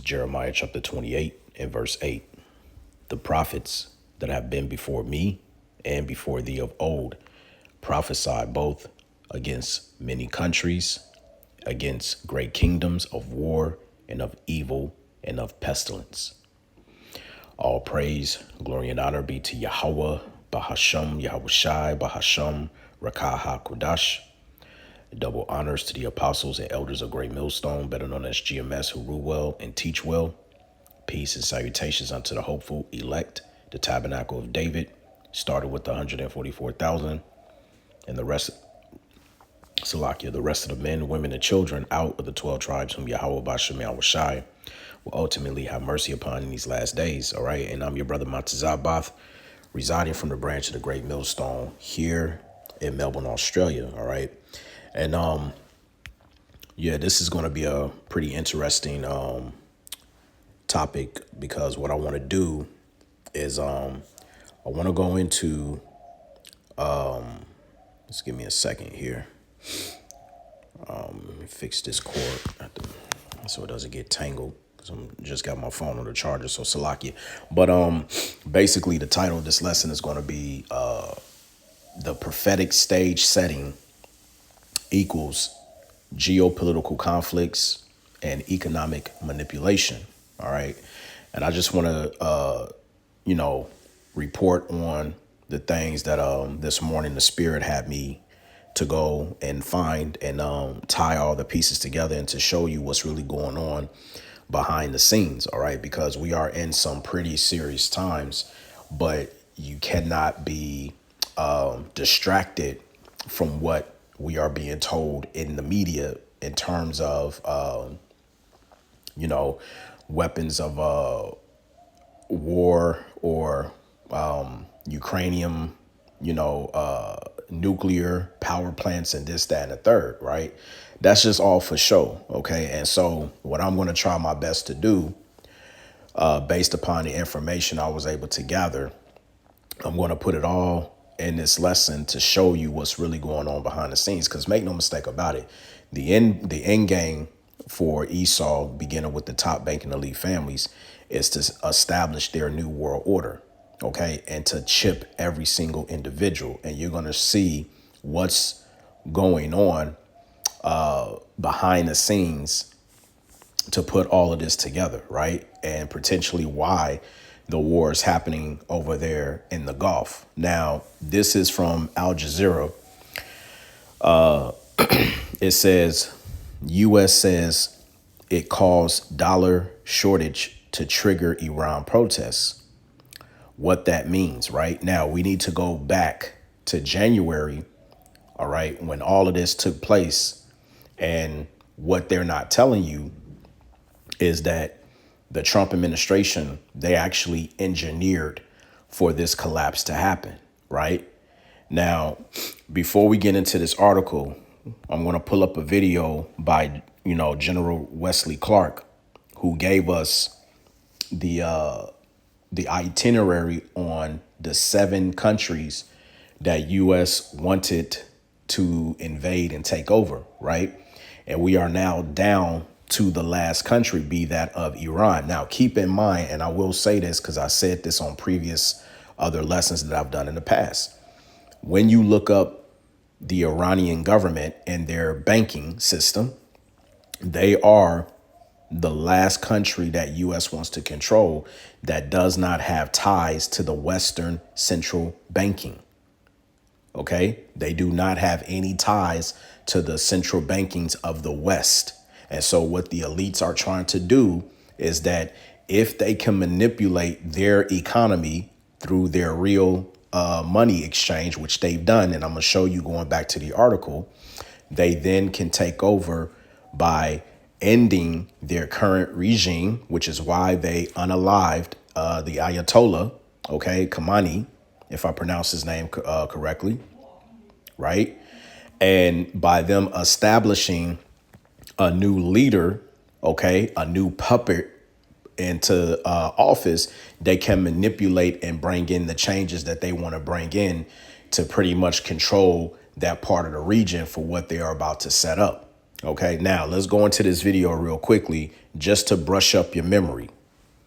Jeremiah chapter 28 and verse 8. The prophets that have been before me and before thee of old prophesied both against many countries, against great kingdoms of war and of evil and of pestilence. All praise, glory, and honor be to Yahweh, Bahasham, Yahushai, Bahasham, Rakah HaKodash. Double honors to the apostles and elders of Great Millstone, better known as GMS, who rule well and teach well. Peace and salutations unto the hopeful elect, the tabernacle of David, started with the 144,000, and the rest, Salakia, the rest of the men, women, and children out of the 12 tribes whom Yahweh Bashem Yahushai will ultimately have mercy upon in these last days. All right. And I'm your brother Montezabath, residing from the branch of the Great Millstone here in Melbourne, Australia. All right. And yeah, this is going to be a pretty interesting topic, because what I want to do is I want to go into just give me a second here. Let me fix this cord so it doesn't get tangled, because I'm just got my phone on the charger, so Salakia. But basically the title of this lesson is going to be the prophetic stage setting equals geopolitical conflicts and economic manipulation. All right. And I just want to, report on the things that this morning the Spirit had me to go and find and tie all the pieces together and to show you what's really going on behind the scenes. All right. Because we are in some pretty serious times, but you cannot be distracted from what we are being told in the media in terms of, weapons of war or Ukrainian, nuclear power plants and this, that, and the third, right? That's just all for show. Okay. And so what I'm going to try my best to do, based upon the information I was able to gather, I'm going to put it all in this lesson to show you what's really going on behind the scenes. Because make no mistake about it, the end game for Esau, beginning with the top banking elite families, is to establish their new world order. Okay. And to chip every single individual. And you're going to see what's going on behind the scenes to put all of this together. Right. And potentially why the war is happening over there in the Gulf. Now, this is from Al Jazeera. It says, U.S. says it caused dollar shortage to trigger Iran protests. What that means, right? Now, we need to go back to January, all right, when all of this took place. And what they're not telling you is that the Trump administration, they actually engineered for this collapse to happen, right? Now, before we get into this article, I'm going to pull up a video by, General Wesley Clark, who gave us the itinerary on the 7 countries that U.S. wanted to invade and take over, right? And we are now down to the last country, be that of Iran. Now, keep in mind, and I will say this because I said this on previous other lessons that I've done in the past. When you look up the Iranian government and their banking system, they are the last country that U.S. wants to control that does not have ties to the Western central banking. OK, they do not have any ties to the central bankings of the West. And so what the elites are trying to do is that if they can manipulate their economy through their real money exchange, which they've done, and I'm going to show you going back to the article, they then can take over by ending their current regime, which is why they unalived the Ayatollah, okay, Khamenei, if I pronounce his name correctly, right? And by them establishing a new leader, okay, a new puppet into office, they can manipulate and bring in the changes that they want to bring in to pretty much control that part of the region for what they are about to set up. Okay, now let's go into this video real quickly just to brush up your memory.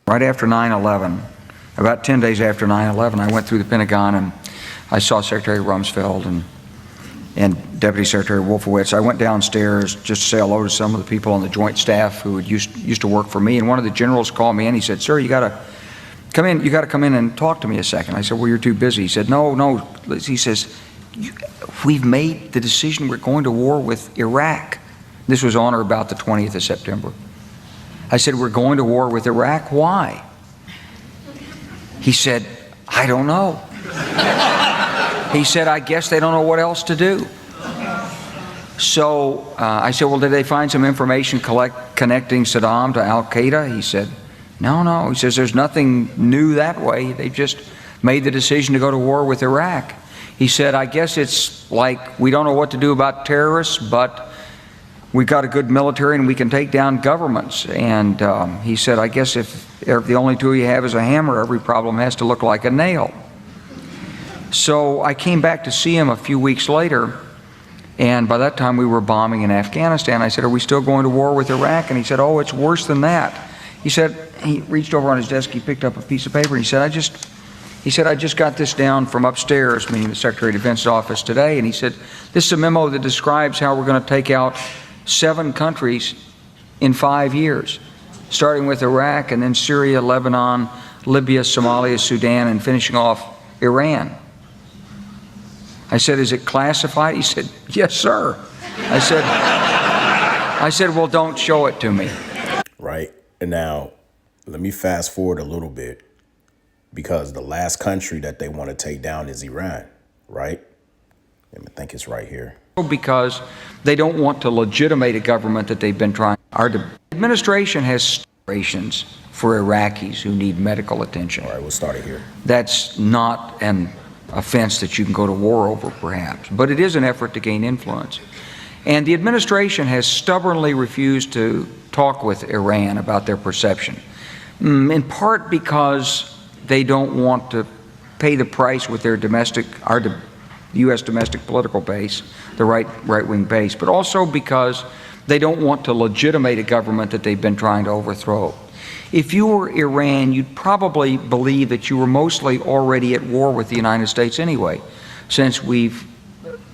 Right after 9/11, about 10 days after 9/11, I went through the Pentagon and I saw Secretary Rumsfeld and Deputy Secretary Wolfowitz. I went downstairs just to say hello to some of the people on the Joint Staff who had used to work for me, and one of the generals called me in. He said, "Sir, you got to come in. You got to come in and talk to me a second." I said, "Well, you're too busy." He said, "No." He says, "We've made the decision. We're going to war with Iraq." This was on or about the 20th of September. I said, "We're going to war with Iraq. Why?" He said, "I don't know." He said, "I guess they don't know what else to do." So I said, "Well, did they find some information connecting Saddam to Al-Qaeda?" He said, No. He says, "There's nothing new that way. They just made the decision to go to war with Iraq." He said, "I guess it's like we don't know what to do about terrorists, but we've got a good military and we can take down governments." And he said, "I guess if the only tool you have is a hammer, every problem has to look like a nail." So I came back to see him a few weeks later, and by that time we were bombing in Afghanistan. I said, "Are we still going to war with Iraq?" And he said, "Oh, it's worse than that." He said, he reached over on his desk, he picked up a piece of paper, and he said, I just got this down from upstairs," meaning the Secretary of Defense's office today, and he said, "This is a memo that describes how we're going to take out 7 countries in 5 years, starting with Iraq and then Syria, Lebanon, Libya, Somalia, Sudan, and finishing off Iran." I said, "Is it classified?" He said, "Yes, sir." I said, "Well, don't show it to me." Right. And now let me fast forward a little bit, because the last country that they want to take down is Iran, right? I think it's right here. Because they don't want to legitimate a government that they've been trying. Our administration has rations for Iraqis who need medical attention. All right, we'll start it here. That's not an offense that you can go to war over, perhaps, but it is an effort to gain influence. And the administration has stubbornly refused to talk with Iran about their perception, in part because they don't want to pay the price with their our U.S. domestic political base, the right-wing base, but also because they don't want to legitimate a government that they've been trying to overthrow. If you were Iran, you'd probably believe that you were mostly already at war with the United States anyway, since we've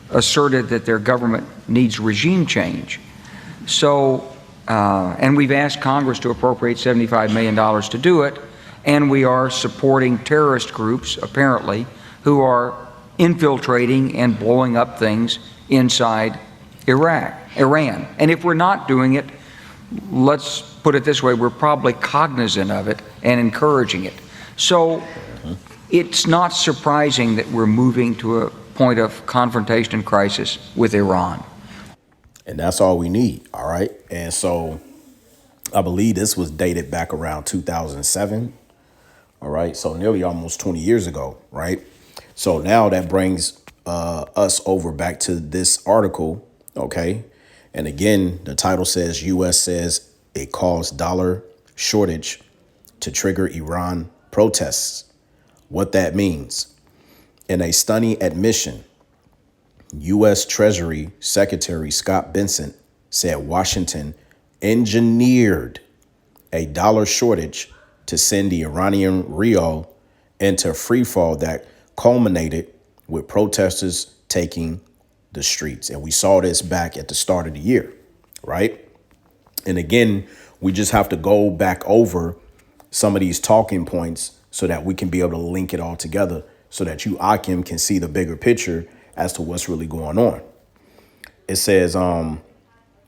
asserted that their government needs regime change. So, and we've asked Congress to appropriate $75 million to do it, and we are supporting terrorist groups, apparently, who are infiltrating and blowing up things inside Iran. And if we're not doing it, let's put it this way, we're probably cognizant of it and encouraging it. So it's not surprising that we're moving to a point of confrontation and crisis with Iran. And that's all we need, all right? And so I believe this was dated back around 2007, all right? So nearly almost 20 years ago, right? So now that brings us over back to this article, okay? And again, the title says, U.S. says it caused dollar shortage to trigger Iran protests. What that means. In a stunning admission, U.S. Treasury Secretary Scott Bessent said Washington engineered a dollar shortage to send the Iranian rial into freefall that culminated with protesters taking the streets. And we saw this back at the start of the year, right? And again, we just have to go back over some of these talking points so that we can be able to link it all together so that you, Akim, can see the bigger picture as to what's really going on. It says,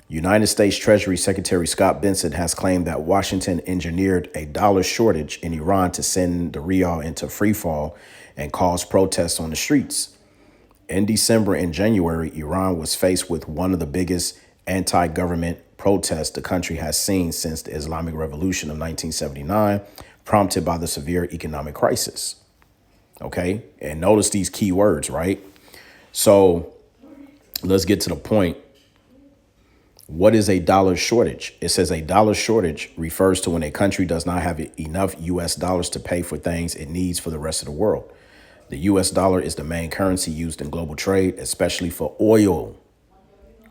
United States Treasury Secretary Scott Bessent has claimed that Washington engineered a dollar shortage in Iran to send the rial into freefall and cause protests on the streets. In December and January, Iran was faced with one of the biggest anti-government protests the country has seen since the Islamic Revolution of 1979, prompted by the severe economic crisis. Okay, and notice these key words, right? So let's get to the point. What is a dollar shortage? It says a dollar shortage refers to when a country does not have enough U.S. dollars to pay for things it needs for the rest of the world. The U.S. dollar is the main currency used in global trade, especially for oil,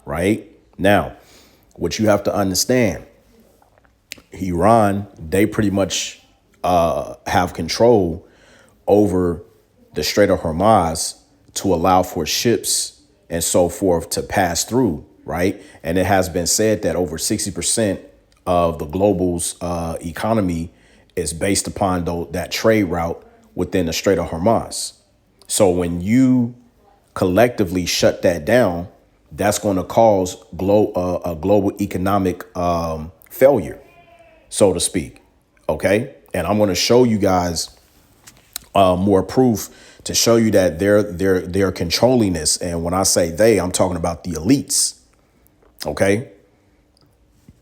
right? Now, What you have to understand, Iran, they pretty much have control over the Strait of Hormuz to allow for ships and so forth to pass through, right? And it has been said that over 60% of the global's economy is based upon that trade route within the Strait of Hormuz. So when you collectively shut that down, that's going to cause a global economic failure, so to speak. Okay. And I'm going to show you guys more proof to show you that they're controlling this. And when I say they, I'm talking about the elites. Okay.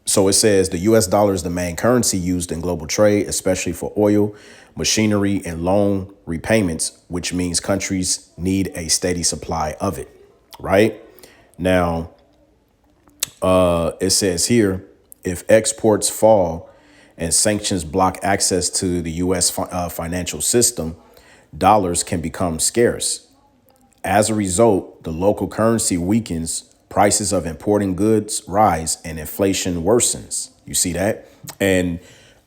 So it says the US dollar is the main currency used in global trade, especially for oil, machinery, and loan repayments, which means countries need a steady supply of it. Right now, it says here, if exports fall and sanctions block access to the U.S. Financial system, dollars can become scarce. As a result, the local currency weakens, prices of importing goods rise, and inflation worsens. You see that? And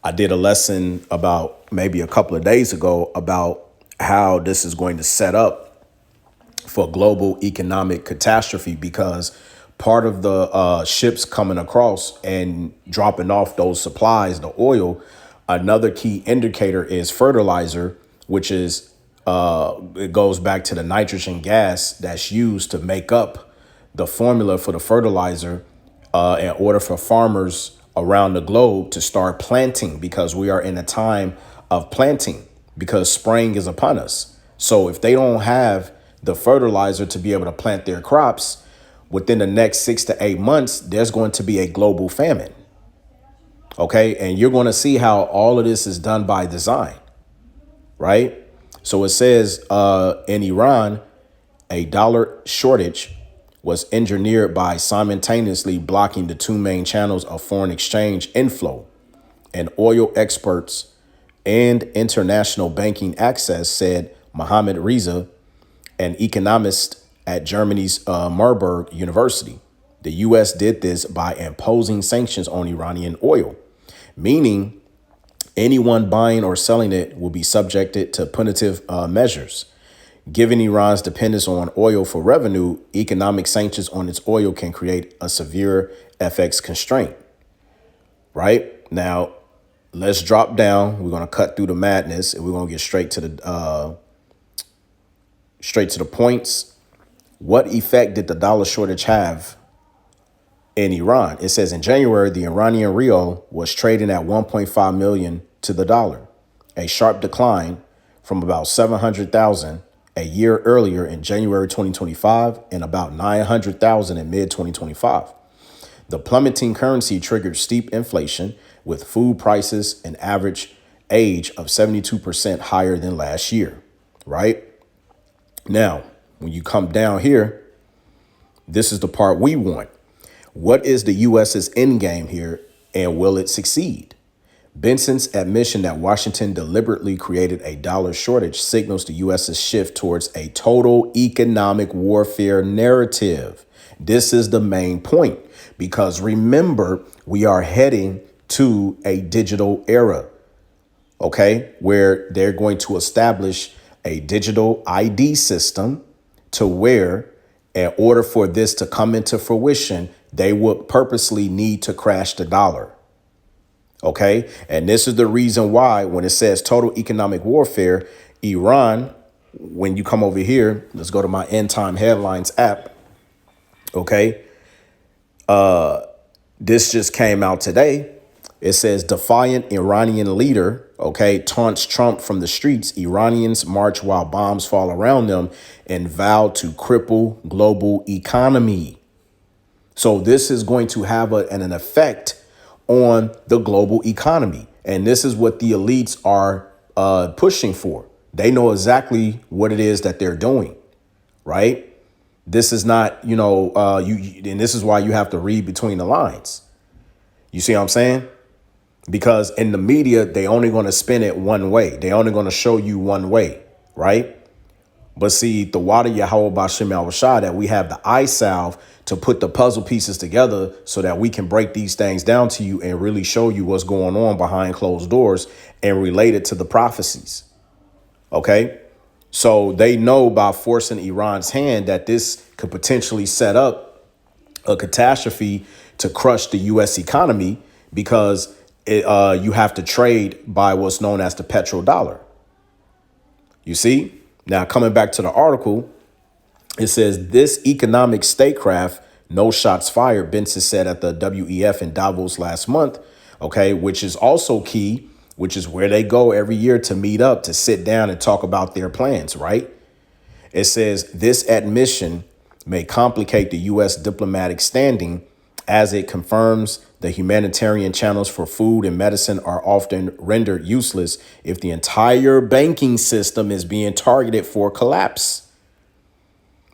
I did a lesson about maybe a couple of days ago about how this is going to set up for global economic catastrophe, because part of the ships coming across and dropping off those supplies, the oil, another key indicator is fertilizer, which is it goes back to the nitrogen gas that's used to make up the formula for the fertilizer in order for farmers around the globe to start planting, because we are in a time of planting because spring is upon us. So if they don't have the fertilizer to be able to plant their crops within the next 6 to 8 months, there's going to be a global famine. OK, and you're going to see how all of this is done by design. Right. So it says in Iran, a dollar shortage was engineered by simultaneously blocking the two main channels of foreign exchange inflow, and oil experts and international banking access, said Mohammed Reza, an economist at Germany's Marburg University. The U.S. did this by imposing sanctions on Iranian oil, meaning anyone buying or selling it will be subjected to punitive measures. Given Iran's dependence on oil for revenue, economic sanctions on its oil can create a severe FX constraint. Right now, let's drop down. We're going to cut through the madness and we're going to get straight to the points. What effect did the dollar shortage have in Iran? It says in January, the Iranian rial was trading at 1.5 million to the dollar, a sharp decline from about 700,000 a year earlier in January 2025 and about 900,000 in mid 2025. The plummeting currency triggered steep inflation, with food prices an average age of 72% higher than last year. Right now, when you come down here, this is the part we want. What is the U.S.'s end game here, and will it succeed? Benson's admission that Washington deliberately created a dollar shortage signals the U.S.'s shift towards a total economic warfare narrative. This is the main point, because remember, we are heading to a digital era, okay, where they're going to establish a digital ID system to where, in order for this to come into fruition, they would purposely need to crash the dollar. OK, and this is the reason why when it says total economic warfare, Iran, when you come over here, let's go to my End Time Headlines app. OK, this just came out today. It says defiant Iranian leader, OK, taunts Trump from the streets. Iranians march while bombs fall around them and vow to cripple global economy. So this is going to have an effect on the global economy. And this is what the elites are pushing for. They know exactly what it is that they're doing. Right. This is not, and this is why you have to read between the lines. You see what I'm saying? Because in the media, they only going to spin it one way. They only going to show you one way. Right. But see, the water Yahweh Bashem Al Rashad, that we have the eye salve to put the puzzle pieces together so that we can break these things down to you and really show you what's going on behind closed doors and relate it to the prophecies. Okay. So they know by forcing Iran's hand that this could potentially set up a catastrophe to crush the U.S. economy because you have to trade by what's known as the petrodollar. You see? Now, coming back to the article, it says this economic statecraft, no shots fired, Benson said at the WEF in Davos last month, okay, which is also key, which is where they go every year to meet up, to sit down and talk about their plans, right? It says this admission may complicate the U.S. diplomatic standing as it confirms the humanitarian channels for food and medicine are often rendered useless if the entire banking system is being targeted for collapse.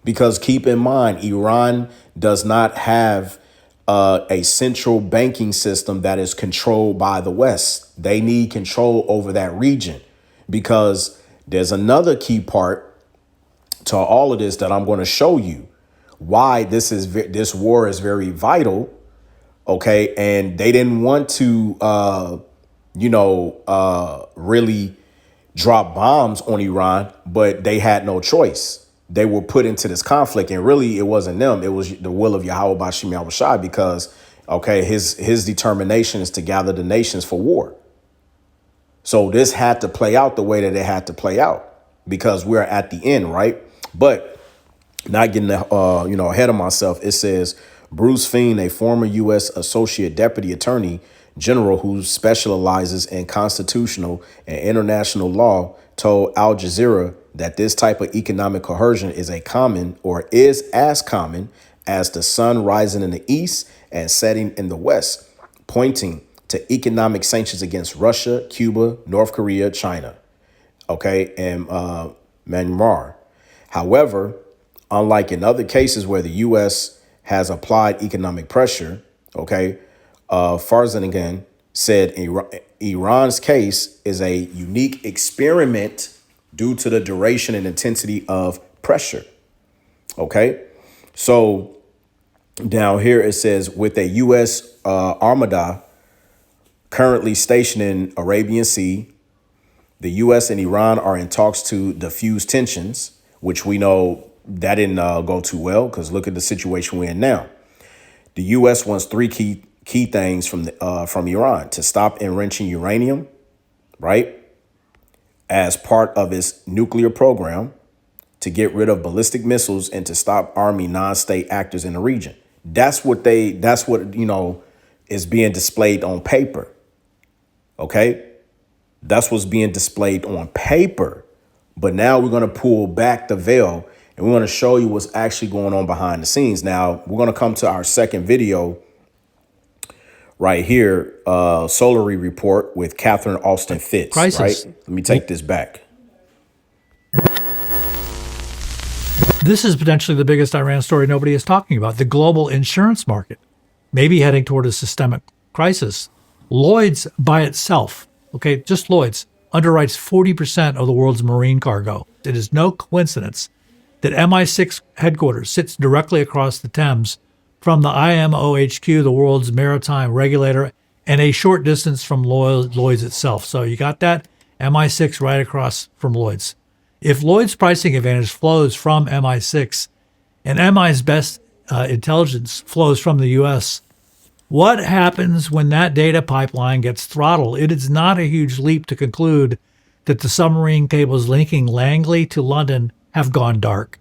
Because keep in mind, Iran does not have a central banking system that is controlled by the West. They need control over that region because there's another key part to all of this that I'm going to show you why this war is very vital. OK, and they didn't want to, really drop bombs on Iran, but they had no choice. They were put into this conflict, and really it wasn't them. It was the will of Yahweh Bashim Yahushai because, OK, his determination is to gather the nations for war. So this had to play out the way that it had to play out because we're at the end. Right. But not getting ahead of myself. It says Bruce Fein, a former U.S. Associate Deputy Attorney General who specializes in constitutional and international law, told Al Jazeera that this type of economic coercion is as common as the sun rising in the east and setting in the west, pointing to economic sanctions against Russia, Cuba, North Korea, China, and Myanmar. However, unlike in other cases where the U.S. has applied economic pressure, Farzangan said Iran's case is a unique experiment due to the duration and intensity of pressure. So down here it says with a U.S. Armada currently stationed in Arabian Sea, the U.S. and Iran are in talks to diffuse tensions, which we know that didn't go too well because look at the situation we're in now. The U.S. wants three key things from Iran: to stop enriching uranium, right, as part of its nuclear program, to get rid of ballistic missiles, and to stop arming non-state actors in the region. That's what is being displayed on paper. That's what's being displayed on paper. But now we're going to pull back the veil and we're going to show you what's actually going on behind the scenes. Now, we're going to come to our second video right here, Solary Report with Catherine Austin Fitz. Crisis. Right? Let me take this back. This is potentially the biggest Iran story nobody is talking about. The global insurance market may be heading toward a systemic crisis. Lloyd's by itself, just Lloyd's, underwrites 40% of the world's marine cargo. It is no coincidence that MI6 headquarters sits directly across the Thames from the IMO HQ, the world's maritime regulator, and a short distance from Lloyd's itself. So you got that MI6 right across from Lloyd's. If Lloyd's pricing advantage flows from MI6 and MI's best intelligence flows from the U.S., what happens when that data pipeline gets throttled? It is not a huge leap to conclude that the submarine cables linking Langley to London have gone dark.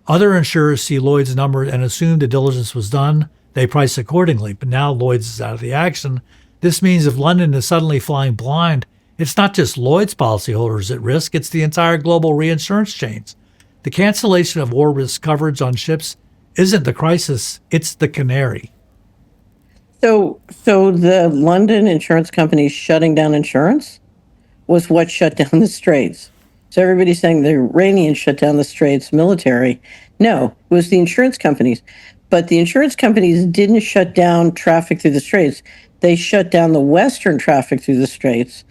Other insurers see Lloyd's numbers and assume the diligence was done. They price accordingly, but now Lloyd's is out of the action. This means if London is suddenly flying blind, it's not just Lloyd's policyholders at risk, it's the entire global reinsurance chains. The cancellation of war risk coverage on ships isn't the crisis, it's the canary. So the London insurance companies shutting down insurance was what shut down the Straits. So everybody's saying the Iranians shut down the Straits military. No, it was the insurance companies. But the insurance companies didn't shut down traffic through the Straits. They shut down the Western traffic through the Straits.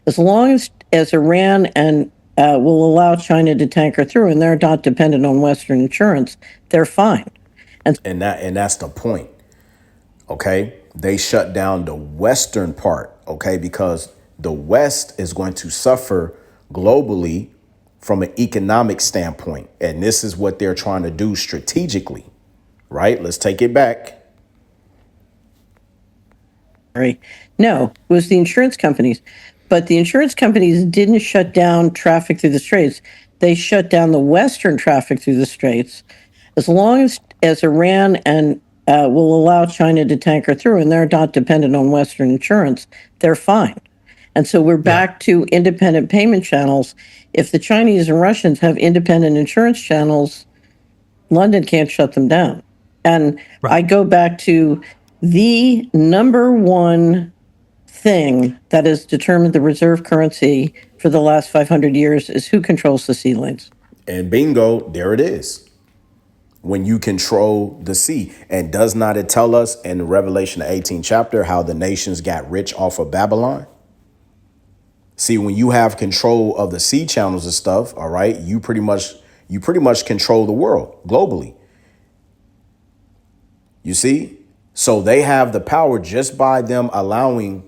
As long as Iran and will allow China to tanker through, and they're not dependent on Western insurance, they're fine. And that's the point. Okay, they shut down the western part. Okay, because the West is going to suffer globally from an economic standpoint, and this is what they're trying to do strategically. Right? Let's take it back. No, it was the insurance companies. But the insurance companies didn't shut down traffic through the straits. They shut down the Western traffic through the straits. As long as Iran and will allow China to tanker through, and they're not dependent on Western insurance, they're fine. And so we're back to independent payment channels. If the Chinese and Russians have independent insurance channels, London can't shut them down. And I go back to the number one thing that has determined the reserve currency for the last 500 years is who controls the sea lanes. And bingo, there it is. When you control the sea. And does not it tell us in Revelation, the 18th chapter, how the nations got rich off of Babylon? See, when you have control of the sea channels and stuff, all right, you pretty much control the world globally. You see? So they have the power just by them allowing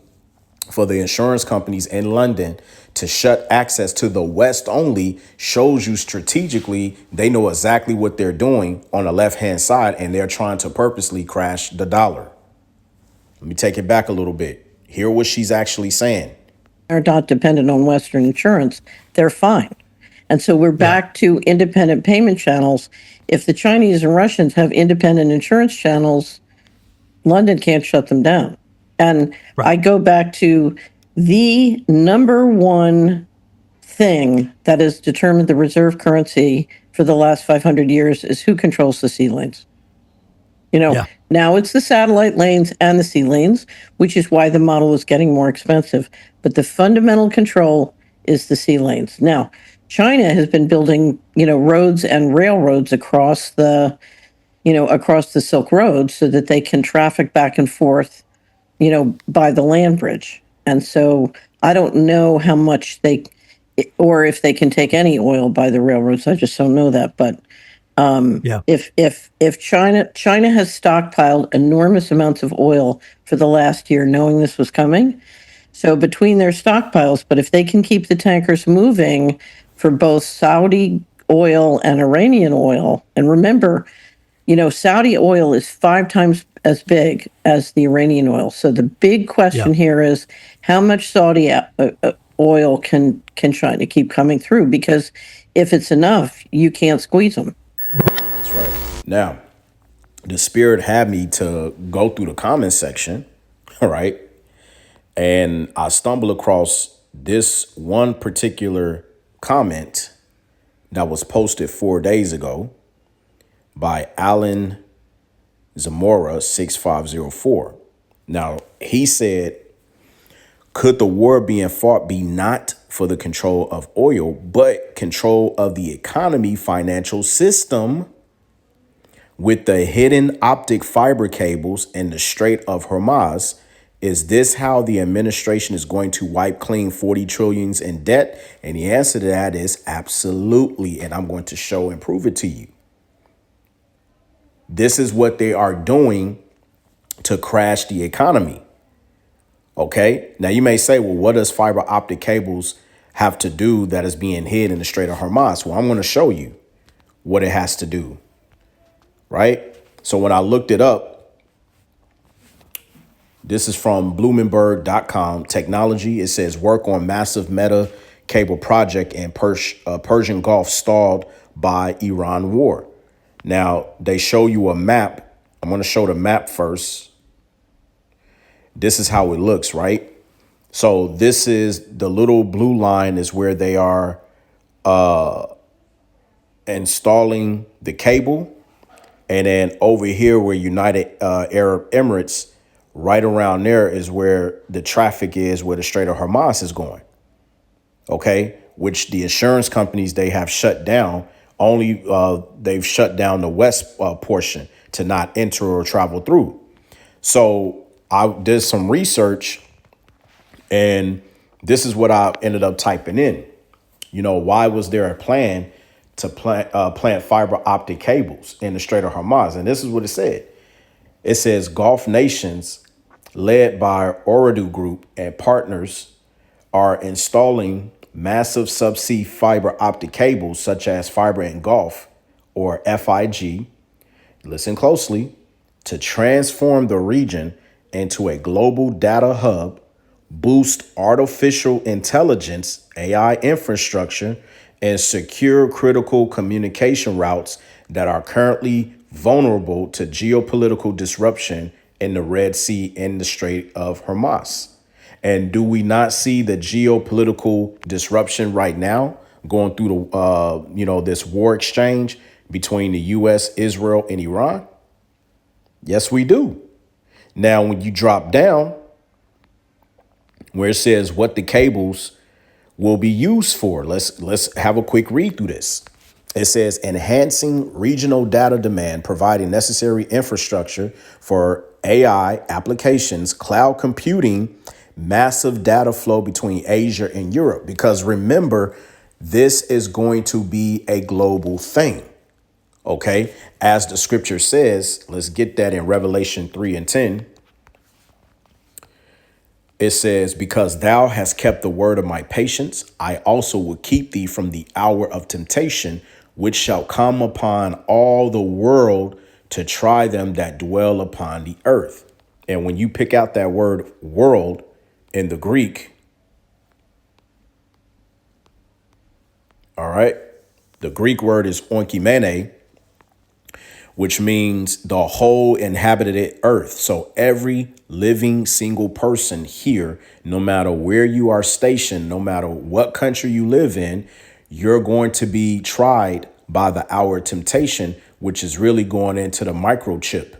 for the insurance companies in London to shut access to the West only shows you strategically they know exactly what they're doing on the left hand side, and they're trying to purposely crash the dollar. Let me take it back a little bit. Hear what she's actually saying. They're not dependent on Western insurance, they're fine. And so we're back to independent payment channels. If the Chinese and Russians have independent insurance channels, London can't shut them down. And I go back to the number one thing that has determined the reserve currency for the last 500 years is who controls the sea lanes. Now it's the satellite lanes and the sea lanes, which is why the model is getting more expensive. But the fundamental control is the sea lanes. Now, China has been building, roads and railroads across the Silk Road so that they can traffic back and forth, by the land bridge. And so I don't know how much or if they can take any oil by the railroads. I just don't know that. But if China has stockpiled enormous amounts of oil for the last year, knowing this was coming, so between their stockpiles, but if they can keep the tankers moving for both Saudi oil and Iranian oil, and remember, Saudi oil is 5 times as big as the Iranian oil. So the big question here is how much Saudi oil can China keep coming through? Because if it's enough, you can't squeeze them. That's right. Now, the spirit had me to go through the comment section, all right? And I stumbled across this one particular comment that was posted 4 days ago by Alan Zamora 6504. Now, he said, could the war being fought be not for the control of oil, but control of the economy, financial system with the hidden optic fiber cables in the Strait of Hormuz? Is this how the administration is going to wipe clean 40 trillions in debt? And the answer to that is absolutely. And I'm going to show and prove it to you. This is what they are doing to crash the economy. Okay. Now you may say, well, what does fiber optic cables have to do that is being hid in the Strait of Hormuz? Well, I'm going to show you what it has to do. Right. So when I looked it up, this is from Bloomberg.com technology. It says work on massive meta cable project in Persian Gulf stalled by Iran war. Now they show you a map. I'm going to show the map first. This is how it looks, right? So this is the little blue line is where they are installing the cable. And then over here where United Arab Emirates, right around there is where the traffic is, where the Strait of Hormuz is going. OK, which the insurance companies, they have shut down. Only they've shut down the west portion to not enter or travel through. So I did some research and this is what I ended up typing in. Why was there a plan to plant fiber optic cables in the Strait of Hormuz? And this is what it said. It says Gulf nations led by Ooredoo Group and partners are installing massive subsea fiber optic cables such as fiber in Gulf or FIG, listen closely, to transform the region into a global data hub, boost artificial intelligence, AI infrastructure, and secure critical communication routes that are currently vulnerable to geopolitical disruption in the Red Sea and the Strait of Hormuz. And do we not see the geopolitical disruption right now going through this war exchange between the U.S., Israel, and Iran? Yes, we do. Now, when you drop down where it says what the cables will be used for, let's have a quick read through this. It says enhancing regional data demand, providing necessary infrastructure for AI applications, cloud computing, massive data flow between Asia and Europe. Because remember, this is going to be a global thing. Okay, as the scripture says, let's get that in Revelation 3:10. It says, because thou hast kept the word of my patience, I also will keep thee from the hour of temptation, which shall come upon all the world to try them that dwell upon the earth. And when you pick out that word world in the Greek, all right, the Greek word is oikumene, which means the whole inhabited earth. So every living single person here, no matter where you are stationed, no matter what country you live in, you're going to be tried by the hour of temptation, which is really going into the microchip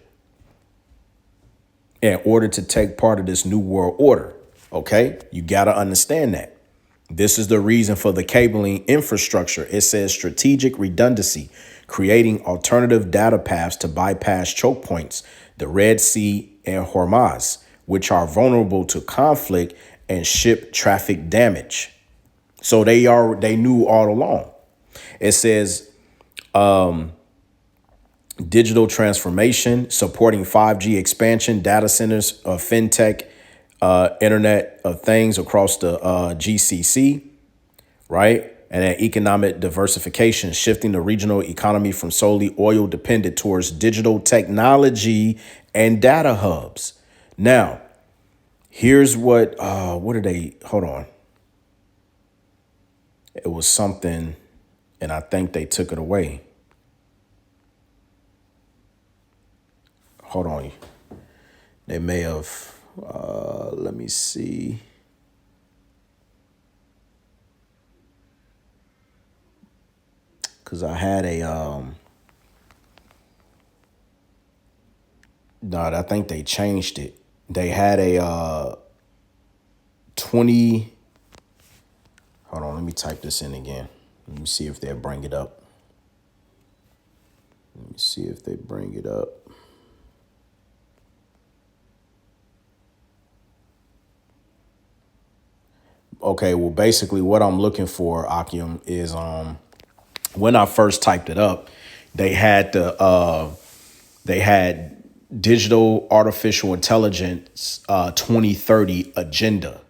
in order to take part of this new world order. Okay, you got to understand that. This is the reason for the cabling infrastructure. It says strategic redundancy, creating alternative data paths to bypass choke points, the Red Sea and Hormuz, which are vulnerable to conflict and ship traffic damage. So they knew all along. It says digital transformation, supporting 5G expansion, data centers, fintech, Internet of Things across the GCC, right? And then economic diversification, shifting the regional economy from solely oil dependent towards digital technology and data hubs. Now, here's what are they? Hold on. It was something, and I think they took it away. Hold on. They may have, let me see. Because I had a, no, I think they changed it. They had a 20, hold on, let me type this in again. Let me see if they'll bring it up. Let me see if they bring it up. Okay, well, basically what I'm looking for, Akim, is when I first typed it up, they had digital artificial intelligence 2030 agenda.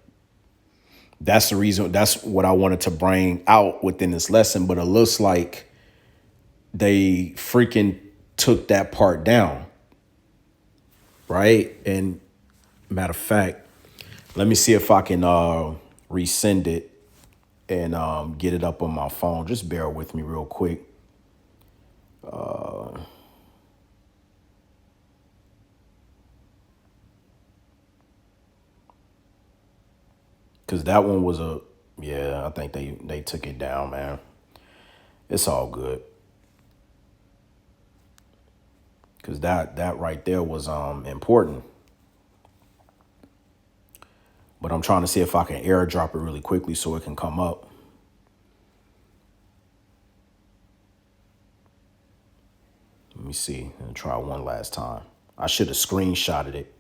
That's the reason. That's what I wanted to bring out within this lesson. But it looks like they freaking took that part down. Right. And matter of fact, let me see if I can resend it and get it up on my phone. Just bear with me real quick. Because that one was I think they took it down, man. It's all good. Because that right there was important. But I'm trying to see if I can airdrop it really quickly so it can come up. Let me see. I'll try one last time. I should have screenshotted it.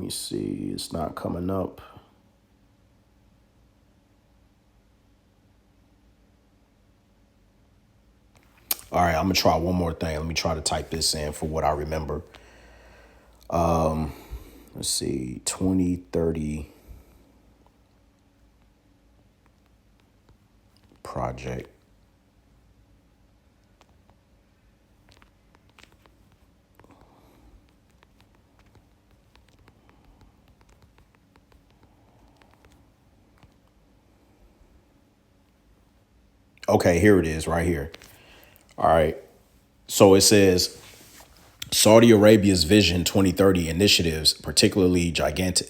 me see. It's not coming up. All right, I'm gonna try one more thing. Let me try to type this in for what I remember. Let's see, 2030 project. Okay, here it is right here. All right. So it says Saudi Arabia's Vision 2030 initiatives, particularly gigantic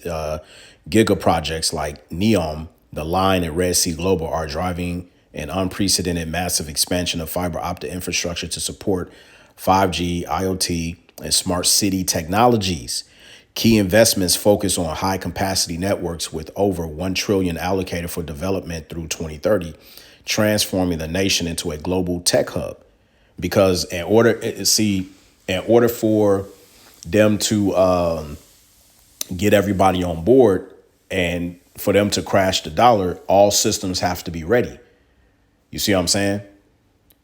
giga projects like NEOM, the Line, and Red Sea Global, are driving an unprecedented massive expansion of fiber optic infrastructure to support 5G, IoT, and smart city technologies. Key investments focus on high capacity networks with over 1 trillion allocated for development through 2030, transforming the nation into a global tech hub. Because in order for them to get everybody on board and for them to crash the dollar, all systems have to be ready. You see what I'm saying?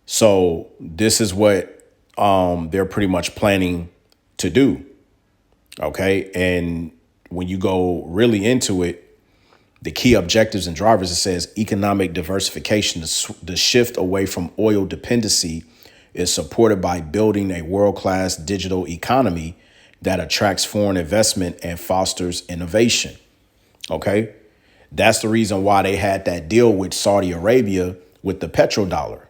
So this is what they're pretty much planning to do. Okay. And when you go really into it, the key objectives and drivers, it says economic diversification, the shift away from oil dependency is supported by building a world-class digital economy that attracts foreign investment and fosters innovation. Okay. That's the reason why they had that deal with Saudi Arabia with the petrodollar.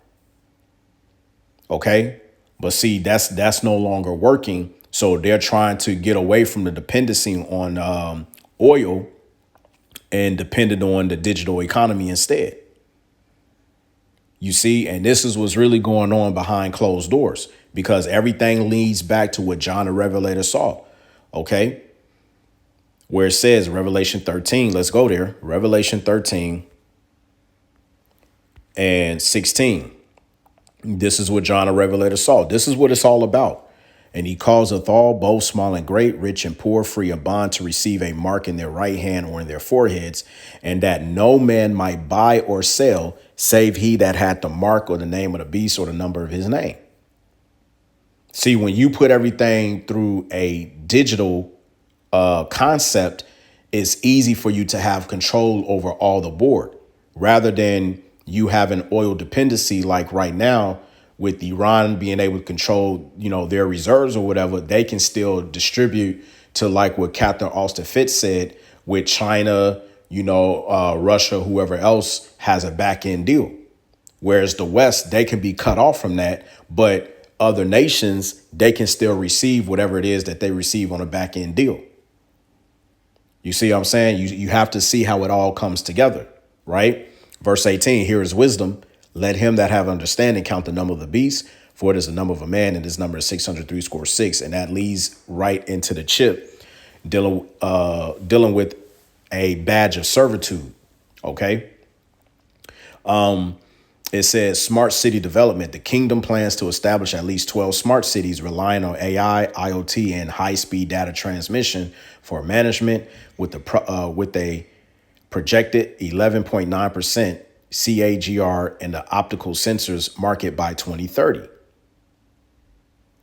Okay. But see, that's no longer working. So they're trying to get away from the dependency on oil and depended on the digital economy instead. You see, and this is what's really going on behind closed doors, because everything leads back to what John the Revelator saw. Okay. Where it says Revelation 13, let's go there. Revelation 13 and 16. This is what John the Revelator saw. This is what it's all about. And he causeth all, both small and great, rich and poor, free and bond, to receive a mark in their right hand or in their foreheads, and that no man might buy or sell, save he that had the mark or the name of the beast or the number of his name. See, when you put everything through a digital concept, it's easy for you to have control over all the board, rather than you having oil dependency like right now. With Iran being able to control, their reserves or whatever, they can still distribute to, like what Catherine Austin Fitz said, with China, Russia, whoever else has a back end deal. Whereas the West, they can be cut off from that, but other nations, they can still receive whatever it is that they receive on a back end deal. You see what I'm saying? You have to see how it all comes together, right? Verse 18, here is wisdom. Let him that have understanding count the number of the beast, for it is the number of a man, and his number is 603 And that leads right into the chip, dealing with a badge of servitude. Okay. It says smart city development. The kingdom plans to establish at least 12 smart cities relying on AI, IoT, and high-speed data transmission for management, with a projected 11.9% CAGR in the optical sensors market by 2030.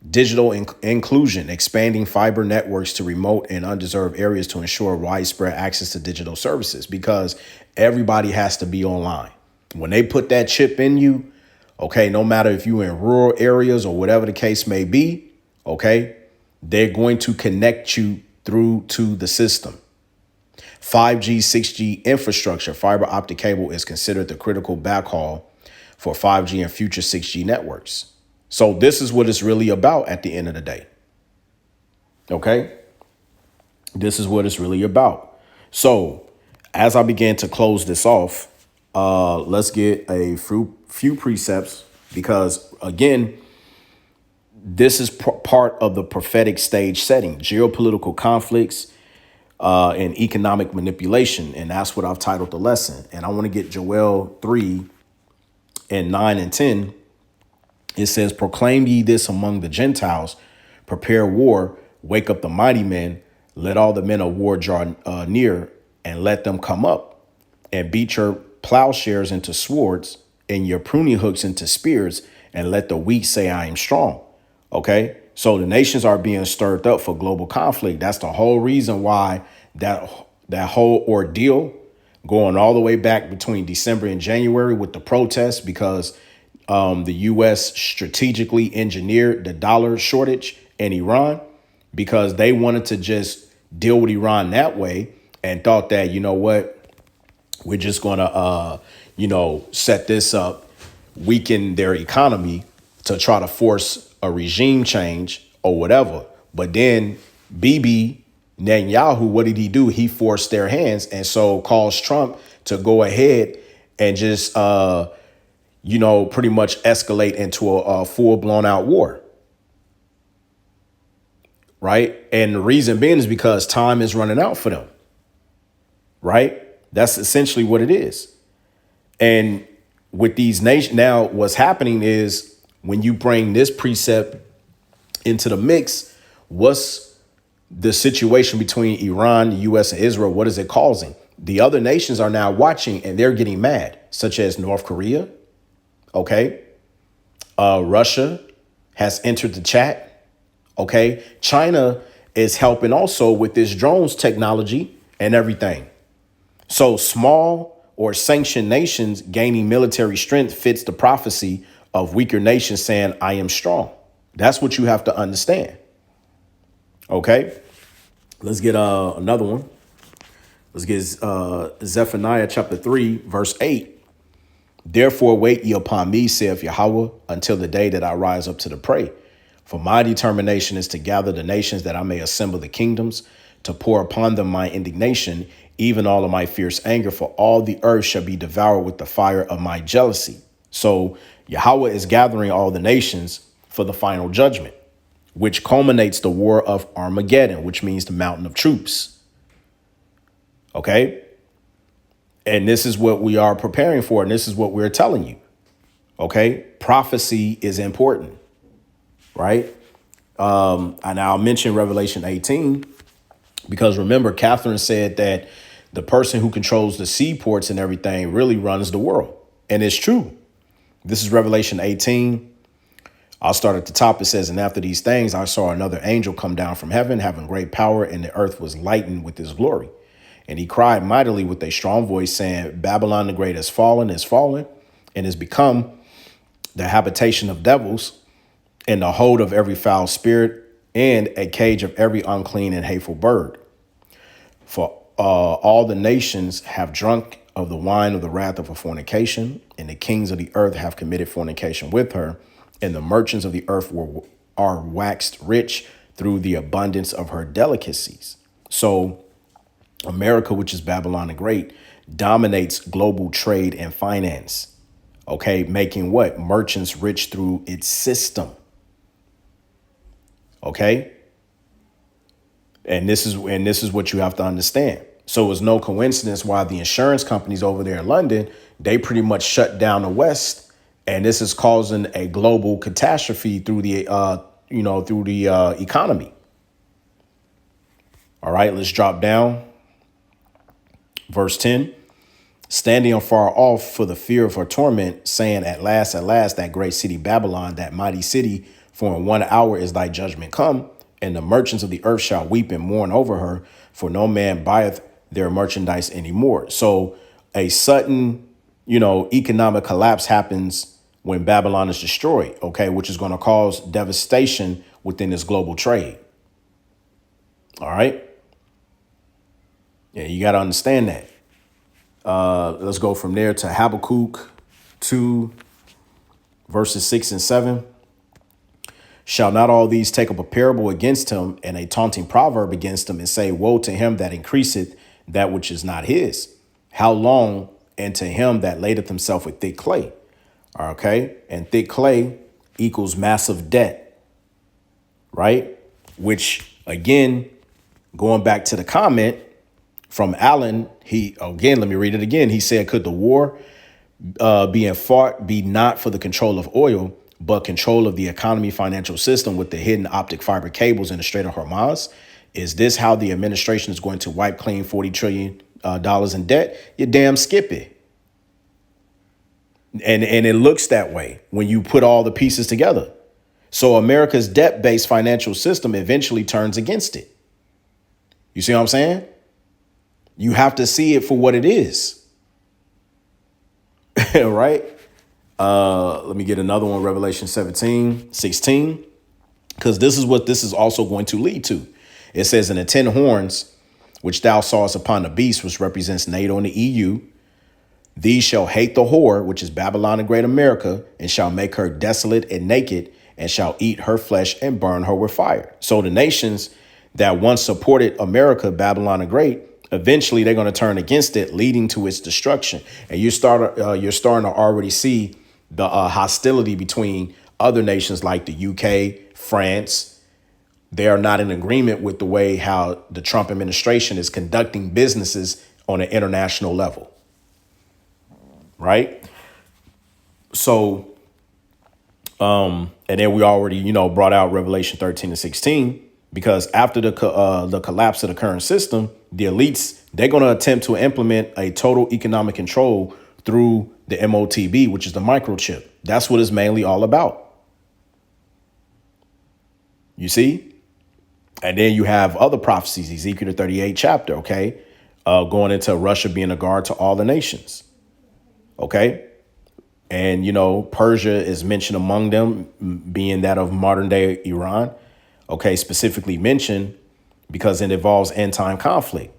Digital inclusion, expanding fiber networks to remote and undeserved areas to ensure widespread access to digital services, because everybody has to be online. When they put that chip in you, okay, no matter if you're in rural areas or whatever the case may be, okay, they're going to connect you through to the system. 5G, 6G infrastructure, fiber optic cable is considered the critical backhaul for 5G and future 6G networks. So this is what it's really about at the end of the day. Okay. This is what it's really about. So as I begin to close this off, let's get a few precepts, because again, this is part of the prophetic stage setting, geopolitical conflicts, and economic manipulation. And that's what I've titled the lesson. And I want to get Joel 3 and 9 and 10. It says, proclaim ye this among the Gentiles, prepare war, wake up the mighty men, Let all the men of war draw near, and let them come up, and beat your plowshares into swords, and your pruning hooks into spears, and let the weak say, I am strong. Okay. So the nations are being stirred up for global conflict. That's the whole reason why that whole ordeal going all the way back between December and January with the protests, because the U.S. strategically engineered the dollar shortage in Iran, because they wanted to just deal with Iran that way and thought that, you know what, we're just going to, set this up, weaken their economy to try to force a regime change or whatever. But then Bibi Netanyahu, what did he do? He forced their hands, and so caused Trump to go ahead and just, pretty much escalate into a full blown out war. Right. And the reason being is because time is running out for them. Right. That's essentially what it is. And with these nations now, what's happening is when you bring this precept into the mix, what's the situation between Iran, the U.S. and Israel? What is it causing? The other nations are now watching and they're getting mad, such as North Korea. OK, Russia has entered the chat. OK, China is helping also with this drones technology and everything. So small or sanctioned nations gaining military strength fits the prophecy of weaker nations saying, I am strong. That's what you have to understand. OK, let's get another one. Let's get Zephaniah chapter 3, verse 8. Therefore, wait ye upon me, saith Yahweh, until the day that I rise up to the prey. For my determination is to gather the nations, that I may assemble the kingdoms, to pour upon them my indignation, even all of my fierce anger, for all the earth shall be devoured with the fire of my jealousy. So Yahweh is gathering all the nations for the final judgment, which culminates the war of Armageddon, which means the mountain of troops. OK. And this is what we are preparing for. And this is what we're telling you. OK. Prophecy is important. Right. And I'll mention Revelation 18, because remember, Catherine said that the person who controls the seaports and everything really runs the world. And it's true. This is Revelation 18. I'll start at the top. It says, and after these things, I saw another angel come down from heaven, having great power, and the earth was lightened with his glory. And he cried mightily with a strong voice, saying, Babylon the great has fallen, and has become the habitation of devils, and the hold of every foul spirit, and a cage of every unclean and hateful bird. For all the nations have drunk of the wine of the wrath of her fornication, and the kings of the earth have committed fornication with her, and the merchants of the earth are waxed rich through the abundance of her delicacies. So America, which is Babylon the Great, dominates global trade and finance. OK, making what? Merchants rich through its system. OK. And this is what you have to understand. So it's no coincidence why the insurance companies over there in London, they pretty much shut down the West. And this is causing a global catastrophe through the economy. All right, let's drop down. Verse 10, standing afar off for the fear of her torment, saying, at last, that great city Babylon, that mighty city, for in 1 hour is thy judgment come, and the merchants of the earth shall weep and mourn over her, for no man buyeth their merchandise anymore. So a sudden, economic collapse happens when Babylon is destroyed, okay, which is going to cause devastation within this global trade. All right. Yeah, you got to understand that. Let's go from there to Habakkuk 2, verses 6 and 7. Shall not all these take up a parable against him, and a taunting proverb against him, and say, woe to him that increaseth that which is not his? How long? And to him that ladeth himself with thick clay. Okay. And thick clay equals massive debt. Right. Which, again, going back to the comment from Allen, let me read it again. He said, could the war being fought be not for the control of oil, but control of the economy financial system with the hidden optic fiber cables in the Strait of Hormuz? Is this how the administration is going to wipe clean $40 trillion dollars in debt? You damn skip it. And it looks that way when you put all the pieces together. So America's debt-based financial system eventually turns against it. You see what I'm saying? You have to see it for what it is. Right? Let me get another one, Revelation 17:16, because this is what this is also going to lead to. It says, "And the 10 horns which thou sawest upon the beast," which represents NATO and the EU, "these shall hate the whore, which is Babylon and Great America, and shall make her desolate and naked, and shall eat her flesh and burn her with fire." So the nations that once supported America, Babylon the Great, eventually they're going to turn against it, leading to its destruction. And you're starting to already see the hostility between other nations like the UK, France. They are not in agreement with the way how the Trump administration is conducting businesses on an international level. Right? So, and then we already, brought out Revelation 13-16, because after the collapse of the current system, the elites, they're going to attempt to implement a total economic control through the MOTB, which is the microchip. That's what it's mainly all about. You see? And then you have other prophecies, Ezekiel the 38th chapter, okay? Going into Russia being a guard to all the nations. Okay. And, Persia is mentioned among them, being that of modern day Iran. Okay. Specifically mentioned because it involves end time conflict.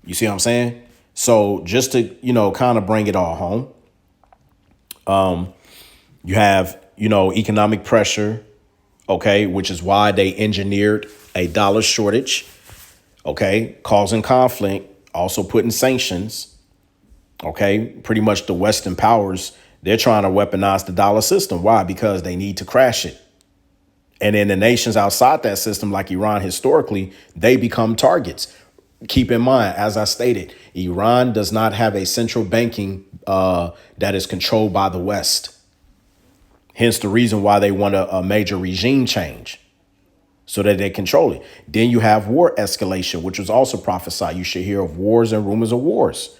You see what I'm saying? So just to, kind of bring it all home, you have, economic pressure. Okay. Which is why they engineered a dollar shortage. Okay. Causing conflict, also putting sanctions. Okay, pretty much the Western powers, they're trying to weaponize the dollar system. Why? Because they need to crash it. And then the nations outside that system, like Iran, historically, they become targets. Keep in mind, as I stated, Iran does not have a central banking that is controlled by the West. Hence the reason why they want a major regime change so that they control it. Then you have war escalation, which was also prophesied. You should hear of wars and rumors of wars.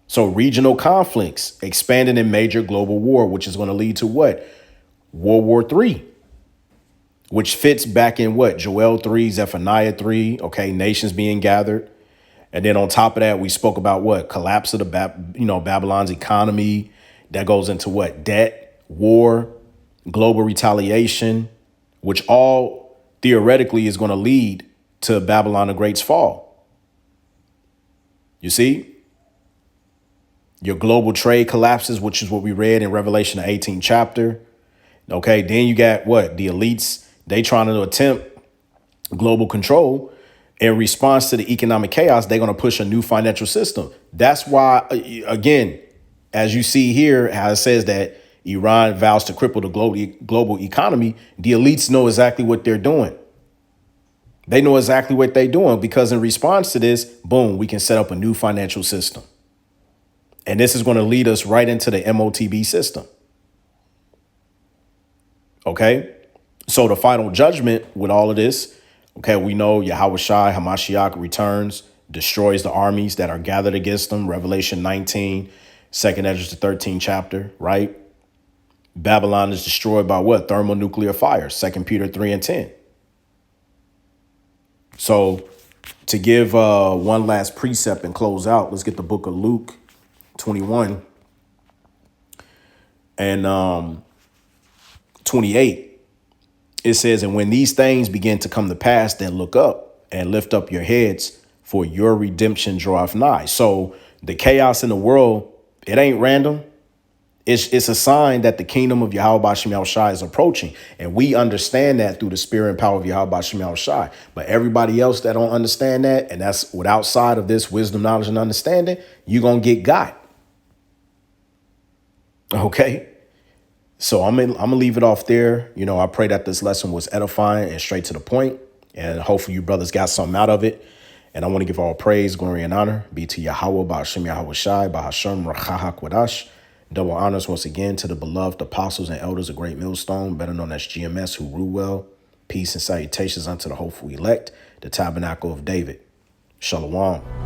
So regional conflicts expanding in major global war, which is going to lead to what? World War III, which fits back in what? Joel 3, Zephaniah 3, okay, nations being gathered. And then on top of that, we spoke about what? Collapse of the Babylon's economy. That goes into what? Debt, war, global retaliation, which all theoretically is going to lead to Babylon the Great's fall. You see? Your global trade collapses, which is what we read in Revelation, the 18th chapter. Okay, then you got what? The elites, they trying to attempt global control. In response to the economic chaos, they're going to push a new financial system. That's why, again, as you see here, how it says that Iran vows to cripple the global economy, the elites know exactly what they're doing. They know exactly what they're doing because in response to this, boom, we can set up a new financial system. And this is going to lead us right into the MOTB system. Okay, so the final judgment with all of this, okay, we know Yahweh Shai Hamashiach returns, destroys the armies that are gathered against them. Revelation 19, 2nd Esdras the 13th chapter, right? Babylon is destroyed by what? Thermonuclear fire, 2 Peter 3 and 10. So to give one last precept and close out, let's get the book of Luke 21 and 28. It says, "And when these things begin to come to pass, then look up and lift up your heads, for your redemption draweth nigh." So the chaos in the world, it ain't random. It's a sign that the kingdom of Yahweh Ba'Shem Yahushai is approaching. And we understand that through the spirit and power of Yahweh Ba'Shem Yahushai. But everybody else that don't understand that, and that's with outside of this wisdom, knowledge, and understanding, you're going to get got. Okay. So I'm gonna leave it off there. I pray that this lesson was edifying and straight to the point, and hopefully you brothers got something out of it. And I want to give all praise, glory, and honor be to Yahweh, Ba'Shem Yahweh Shai, Ba'Hashem Rachaha Kwadash. Double honors once again to the beloved apostles and elders of Great Millstone, better known as GMS, who rule well. Peace and salutations unto the hopeful elect, the tabernacle of David. Shalom.